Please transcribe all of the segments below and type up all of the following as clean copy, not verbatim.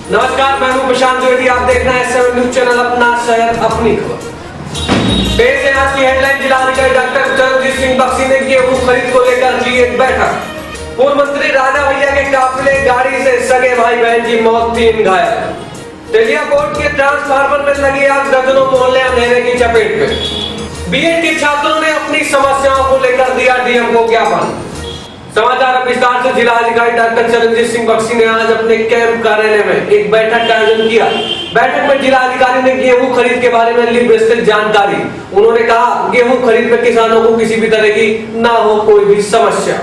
नमस्कार, मैं हूं प्रशांत द्विवेदी। आप देख रहे हैं SM न्यूज चैनल, अपना शहर अपनी खबर। पेश है आज की हेडलाइन। जिलाधिकारी डॉक्टर चरणजीत सिंह बख्शी ने गेहूं खरीद को लेकर की एक बैठक। पूर्व मंत्री राणा भैया के काफिले गाड़ी से सगे भाई बहन की मौत, 3 घायल। तेलियाकोट के ट्रांसफार्मर में लगी आग, दर्जनों मोहल्ले अंधेरे की चपेट में। बीएड के छात्रों ने अपनी समस्याओं को लेकर दिया डीएम को ज्ञापन। समाचार अब विस्तार से। जिलाधिकारी डॉक्टर चरणजीत सिंह बख्शी ने आज अपने कैंप कार्यालय में एक बैठक का आयोजन किया। बैठक में जिलाधिकारी ने गेहूं खरीद के बारे में ली विस्तृत जानकारी। उन्होंने कहा, गेहूं खरीद में किसानों को किसी भी तरह की ना हो कोई भी समस्या।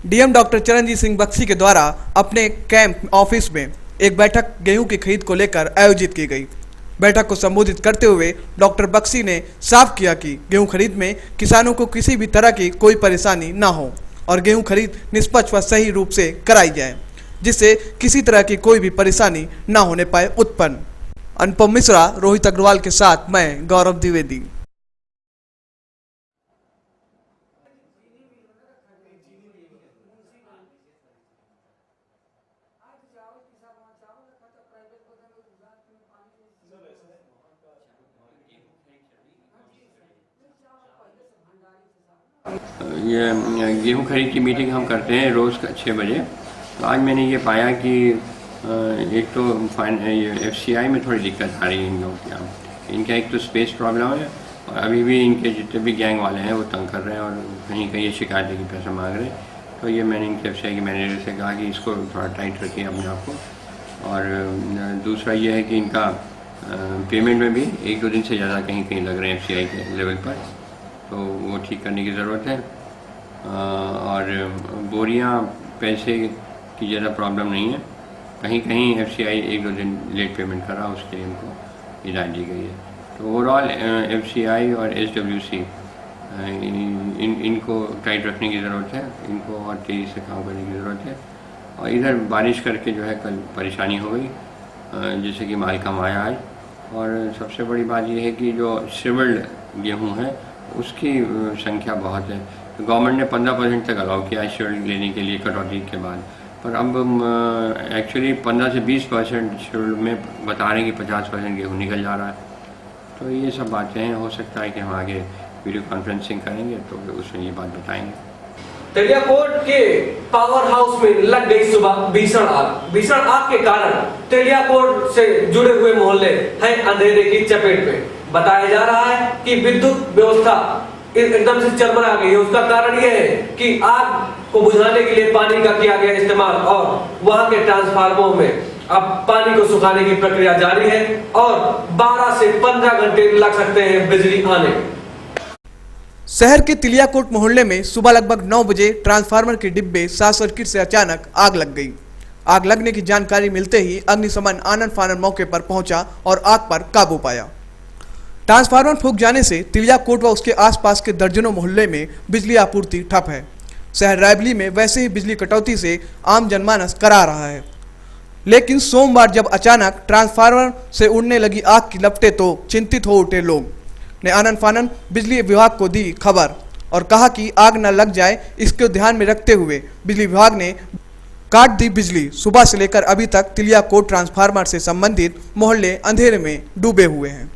डीएम डॉक्टर चरणजीत सिंह बख्शी के द्वारा अपने कैंप ऑफिस में एक बैठक गेहूं की खरीद को लेकर आयोजित की गई। बैठक को संबोधित करते हुए डॉक्टर बख्शी ने साफ किया कि गेहूं खरीद में किसानों को किसी भी तरह की कोई परेशानी ना हो और गेहूं खरीद निष्पक्ष व सही रूप से कराई जाए, जिससे किसी तरह की कोई भी परेशानी ना होने पाए उत्पन्न। अनुपम मिश्रा, रोहित अग्रवाल के साथ मैं गौरव द्विवेदी। ये गेहूं खरीद की मीटिंग हम करते हैं रोज़ 6 बजे। तो आज मैंने ये पाया कि एक तो FCI में थोड़ी दिक्कत आ रही है इन लोगों के यहाँ। इनका एक तो स्पेस प्रॉब्लम है और अभी भी इनके जितने भी गैंग वाले हैं वो तंग कर रहे हैं और कहीं कहीं शिकायत है कि पैसा मांग रहे हैं। तो ये मैंने इनके FCI के मैनेजर से कहा कि इसको थोड़ा टाइट रखिए अपने आप को। और दूसरा ये है कि इनका पेमेंट में भी 1-2 दिन से ज़्यादा कहीं कहीं लग रहे हैं FCI के लेवल पर, तो वो ठीक करने की ज़रूरत है। और बोरियां पैसे की ज़्यादा प्रॉब्लम नहीं है, कहीं कहीं FCI 1-2 दिन लेट पेमेंट करा, उसके लिए इनको हिदायत दी गई है। तो ओवरऑल FCI और SWC इनको टाइट रखने की ज़रूरत है, इनको और तेज़ी से काम करने की ज़रूरत है। और इधर बारिश करके जो है कल परेशानी हो गई, जैसे कि माल कम आया आज। और सबसे बड़ी बात यह है कि जो सिविल्ड गेहूँ है उसकी संख्या बहुत है। तो गवर्नमेंट ने 15% तक अलाउ किया है शेड्यूल लेने के लिए कटौती के बाद, पर अब एक्चुअली 15 से 20% शेड्यूल में बता रहे हैं कि 50% गेहूँ निकल जा रहा है। तो ये सब बातें हैं, हो सकता है कि हम आगे वीडियो कॉन्फ्रेंसिंग करेंगे तो उसमें ये बात बताएंगे। तेलियाकोट के पावर हाउस में लग गई सुबह भीषण आग। भीषण आग के कारण तेलियाकोट से जुड़े हुए मोहल्ले हैं अंधेरे की चपेट में। बताया जा रहा है कि विद्युत व्यवस्था एकदम से चरमरा गई है। उसका कारण यह है कि आग को बुझाने के लिए पानी का किया गया इस्तेमाल और वहां के ट्रांसफार्मरों में अब पानी को सुखाने की प्रक्रिया जारी है और 12 से 15 घंटे लग सकते हैं बिजली आने में। शहर के तिलियाकोट मोहल्ले में सुबह लगभग 9 बजे ट्रांसफार्मर के डिब्बे शॉर्ट सर्किट से अचानक आग लग गई। आग लगने की जानकारी मिलते ही अग्निशमन आनन फानन मौके पर पहुंचा और आग पर काबू पाया। ट्रांसफार्मर फूंक जाने से तिलियाकोट व उसके आसपास के दर्जनों मोहल्ले में बिजली आपूर्ति ठप है। शहर रायबली में वैसे ही बिजली कटौती से आम जनमानस करा रहा है, लेकिन सोमवार जब अचानक ट्रांसफार्मर से उड़ने लगी आग की लपटें तो चिंतित हो उठे लोग ने आनन फानन बिजली विभाग को दी खबर और कहा कि आग न लग जाए, इसको ध्यान में रखते हुए बिजली विभाग ने काट दी बिजली। सुबह से लेकर अभी तक तिलियाकोट ट्रांसफार्मर से संबंधित मोहल्ले अंधेरे में डूबे हुए हैं।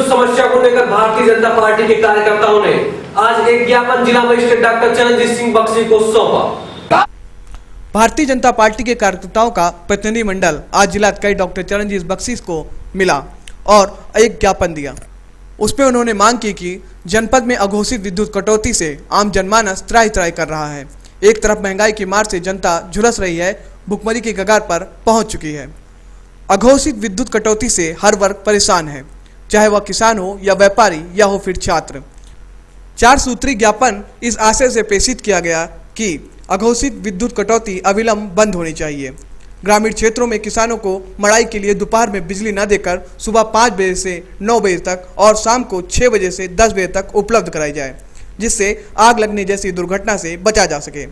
विद्युत समस्या को लेकर भारतीय जनता पार्टी के कार्यकर्ताओं ने आज एक ज्ञापन जिला मजिस्ट्रेट डॉक्टर चरणजीत सिंह बख्शी को सौंपा। भारतीय जनता पार्टी के कार्यकर्ताओं का प्रतिनिधिमंडल आज जिलाधिकारी डॉक्टर चरणजीत बख्शी को मिला और एक ज्ञापन दिया। उसमें उन्होंने मांग की कि जनपद में अघोषित विद्युत कटौती से आम जनमानस त्राही त्राही कर रहा है। एक तरफ महंगाई की मार से जनता झुलस रही है, भुखमरी की कगार पर पहुंच चुकी है। अघोषित विद्युत कटौती से हर वर्ग परेशान है, चाहे वह किसान हो या व्यापारी या हो फिर छात्र। 4 सूत्री ज्ञापन इस आशय से प्रेषित किया गया कि अघोषित विद्युत कटौती अविलंब बंद होनी चाहिए। ग्रामीण क्षेत्रों में किसानों को मड़ाई के लिए दोपहर में बिजली न देकर सुबह 5 बजे से 9 बजे तक और शाम को 6 बजे से 10 बजे तक उपलब्ध कराई जाए, जिससे आग लगने जैसी दुर्घटना से बचा जा सके।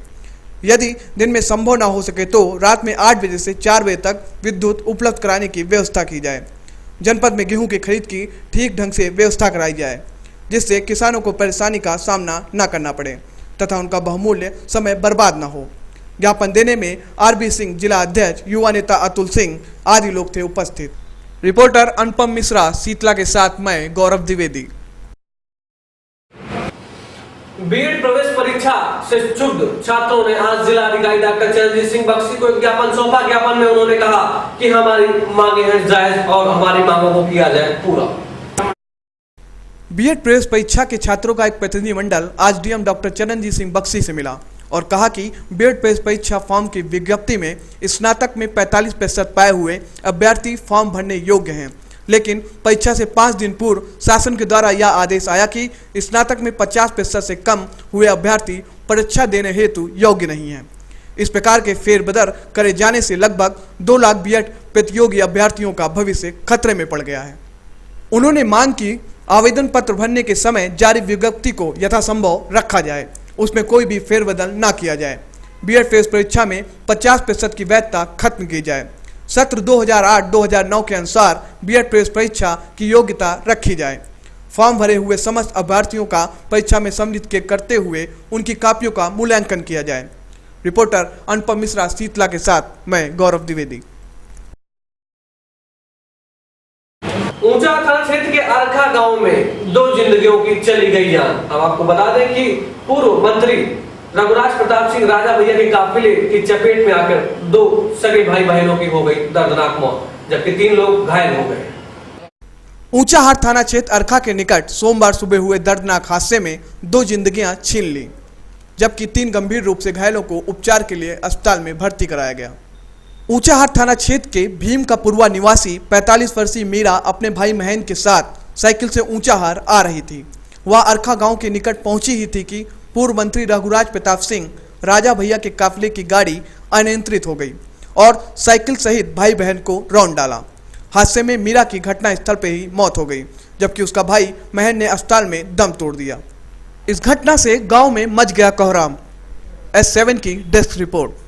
यदि दिन में संभव न हो सके तो रात में 8 बजे से 4 बजे तक विद्युत उपलब्ध कराने की व्यवस्था की जाए। जनपद में गेहूं की खरीद की ठीक ढंग से व्यवस्था कराई जाए, जिससे किसानों को परेशानी का सामना न करना पड़े तथा उनका बहुमूल्य समय बर्बाद न हो। ज्ञापन देने में आरबी सिंह, जिला अध्यक्ष, युवा नेता अतुल सिंह आदि लोग थे उपस्थित। रिपोर्टर अनुपम मिश्रा शीतला के साथ मैं गौरव द्विवेदी। बीएड प्रवेश परीक्षा से क्षुब्ध छात्रों ने आज जिलाधिकारी डॉक्टर चरणजीत सिंह बख्शी को एक ज्ञापन सौंपा। ज्ञापन में उन्होंने कहा कि हमारी मांगे हैं जायज और हमारी मांगों को किया जाए पूरा। बीएड प्रवेश परीक्षा के छात्रों का एक प्रतिनिधिमंडल आज डीएम डॉक्टर चरणजीत सिंह बख्शी से मिला और कहा कि बीएड प्रवेश परीक्षा फॉर्म की विज्ञप्ति में स्नातक में 45% पाए हुए अभ्यर्थी फॉर्म भरने योग्य हैं, लेकिन परीक्षा से 5 दिन पूर्व शासन के द्वारा यह आदेश आया कि स्नातक में 50% से कम हुए अभ्यर्थी परीक्षा देने हेतु योग्य नहीं हैं। इस प्रकार के फेरबदल करे जाने से लगभग 2 लाख बीएड प्रतियोगी अभ्यर्थियों का भविष्य खतरे में पड़ गया है। उन्होंने मांग की आवेदन पत्र भरने के समय जारी विज्ञप्ति को यथासंभव रखा जाए, उसमें कोई भी फेरबदल ना किया जाए। बीएड प्रवेश परीक्षा में 50% की वैधता खत्म की जाए। सत्र 2008-2009 के अनुसार बीएड प्रवेश परीक्षा की योग्यता रखी जाए। फॉर्म भरे हुए समस्त अभ्यर्थियों का परीक्षा में सम्मिलित करते हुए उनकी कापियों का मूल्यांकन किया जाए। रिपोर्टर अनुपम मिश्रा शीतला के साथ मैं गौरव द्विवेदी। ऊंचा थाना क्षेत्र के अरखा गांव में 2 जिंदगियों की चली गई जान। अब आपको बता दें कि पूर्व मंत्री रघुराज प्रताप सिंह राजा भैया के काफिले की चपेट में आकर 2 सगे भाई बहनों की हो गई दर्दनाक मौत, जबकि 3 लोग घायल हो गए। ऊंचाहार थाना क्षेत्र अरखा के निकट सोमवार सुबह हुए दर्दनाक हादसे में 2 जिंदगियां छीन ली, जबकि 3 गंभीर रूप से घायलों को उपचार के लिए अस्पताल में भर्ती कराया गया। ऊंचाहार थाना क्षेत्र के भीम का पुरवा निवासी 45 वर्षीय मीरा अपने भाई महेंद्र के साथ साइकिल से ऊंचाहार आ रही थी। वह अरखा गांव के निकट पहुंची ही थी कि पूर्व मंत्री रघुराज प्रताप सिंह राजा भैया के काफिले की गाड़ी अनियंत्रित हो गई और साइकिल सहित भाई बहन को रौंद डाला। हादसे में मीरा की घटनास्थल पर ही मौत हो गई, जबकि उसका भाई महेंद्र ने अस्पताल में दम तोड़ दिया। इस घटना से गाँव में मच गया कोहराम। S7 की डेस्क रिपोर्ट।